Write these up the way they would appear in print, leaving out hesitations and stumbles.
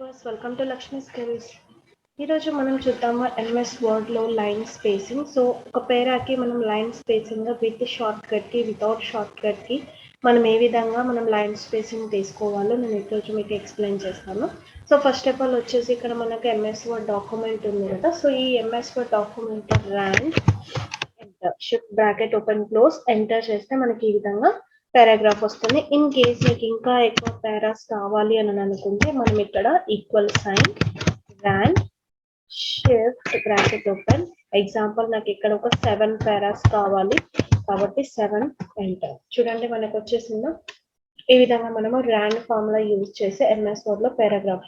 Viewers welcome to Lakshmi skills. ఈరోజు మనం చూద్దాము ఎంఎస్ వర్డ్లో లైన్ స్పేసింగ్. సో ఒక పేరాకి మనం లైన్ స్పేసింగ్ విత్ షార్ట్ కట్కి వితౌట్ షార్ట్ కట్కి మనం ఏ విధంగా మనం లైన్ స్పేసింగ్ తీసుకోవాలో నేను ఈరోజు మీకు ఎక్స్ప్లెయిన్ చేస్తాను. సో ఫస్ట్ ఆఫ్ ఆల్ వచ్చేసి ఇక్కడ మనకు ఎంఎస్ వర్డ్ డాక్యుమెంట్ ఉంది కదా. సో ఈ MS word document rand enter shift bracket open close enter చేస్తే మనకి ఈ విధంగా పారాగ్రాఫ్ వస్తుంది. ఇన్ కేస్ మీకు ఇంకా ఎక్కువ పారాస్ కావాలి అని అనుకుంటే మనం ఇక్కడ equal sign rand shift bracket open example నాకు ఇక్కడ ఒక 7 పారాస్ కావాలి కాబట్టి 7 ఎంటర్. చూడండి మనకు వచ్చేసిందో ఈ విధంగా మనము ర్యాండ్ ఫార్ములా యూజ్ చేసి ఎంఎస్ వర్డ్ లో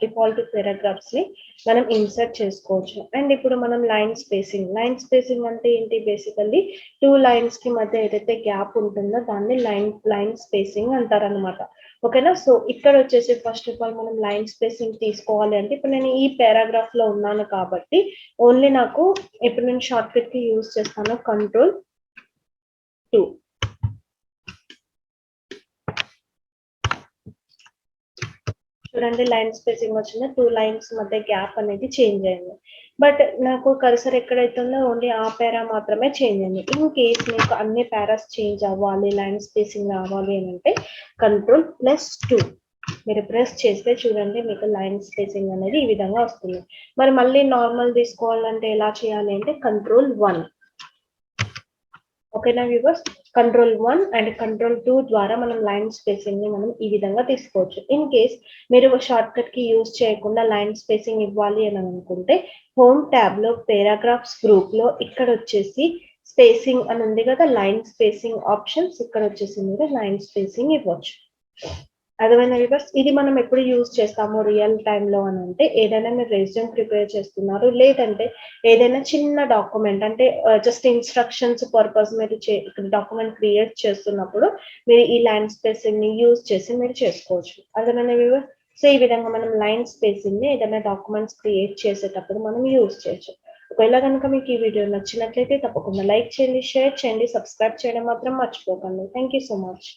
డిఫాల్ట్ పారాగ్రాఫ్స్ ని మనం ఇన్సర్ట్ చేసుకోవచ్చు. అండ్ ఇప్పుడు మనం లైన్ స్పేసింగ్ అంటే ఏంటి, బేసికల్లీ 2 లైన్స్ కి మధ్య ఏదైతే గ్యాప్ ఉంటుందో దాన్ని లైన్ స్పేసింగ్ అంటారనమాట. ఓకేనా. సో ఇక్కడ వచ్చేసి ఫస్ట్ ఆఫ్ ఆల్ మనం లైన్ స్పేసింగ్ తీసుకోవాలి అంటే ఇప్పుడు నేను ఈ పారాగ్రాఫ్ లో ఉన్నాను కాబట్టి ఓన్లీ నాకు ఇప్పుడు నేను షార్ట్ కట్ కి యూజ్ చేస్తాను Ctrl+2. చూడండి లైన్ స్పేసింగ్ వచ్చింది, 2 లైన్స్ మధ్య గ్యాప్ అనేది చేంజ్ అయింది. బట్ నాకు కర్సర్ ఎక్కడైతే ఉందో ఓన్లీ ఆ పేరా మాత్రమే చేంజ్ అయింది. ఇన్ కేస్ మీకు అన్ని పారాస్ చేంజ్ అవ్వాలి, లైన్ స్పేసింగ్ రావాలి అని అంటే Ctrl+2 మీరు ప్రెస్ చేస్తే చూడండి మీకు లైన్ స్పేసింగ్ అనేది ఈ విధంగా వస్తుంది. మరి మళ్ళీ నార్మల్ తీసుకోవాలంటే ఎలా చేయాలి అంటే Ctrl+1. ఓకేనా వ్యూవర్స్, Ctrl+1 అండ్ Ctrl+2 ద్వారా మనం లైన్ స్పేసింగ్ ని మనం ఈ విధంగా తీసుకోవచ్చు. ఇన్ కేస్ మీరు షార్ట్ కట్ కి యూజ్ చేయకుండా లైన్ స్పేసింగ్ ఇవ్వాలి అని అనుకుంటే హోమ్ ట్యాబ్ లో పారాగ్రాఫ్స్ గ్రూప్ లో ఇక్కడ వచ్చేసి స్పేసింగ్ అని ఉంది కదా, లైన్ స్పేసింగ్ ఆప్షన్స్, ఇక్కడ వచ్చేసి మీరు లైన్ స్పేసింగ్ ఇవ్వచ్చు. అర్థమైన వ్యూవర్స్, ఇది మనం ఎప్పుడు యూజ్ చేస్తాము రియల్ టైంలో అని అంటే ఏదైనా మీరు రెజ్యూమ్ ప్రిపేర్ చేస్తున్నారు, లేదంటే ఏదైనా చిన్న డాక్యుమెంట్ అంటే జస్ట్ ఇన్స్ట్రక్షన్స్ పర్పస్ మీరు డాక్యుమెంట్ క్రియేట్ చేస్తున్నప్పుడు మీరు ఈ లైన్ స్పేసింగ్ ని యూజ్ చేసి మీరు చేసుకోవచ్చు. అర్థమైన వ్యూవర్స్, సో ఈ విధంగా మనం లైన్ స్పేసింగ్ ని ఏదైనా డాక్యుమెంట్స్ క్రియేట్ చేసేటప్పుడు మనం యూజ్ చేయొచ్చు. ఒకవేళ కనుక మీకు ఈ వీడియో నచ్చినట్లయితే తప్పకుండా లైక్ చేయండి, షేర్ చేయండి, సబ్స్క్రైబ్ చేయడం మాత్రం మర్చిపోకండి. Thank you so much.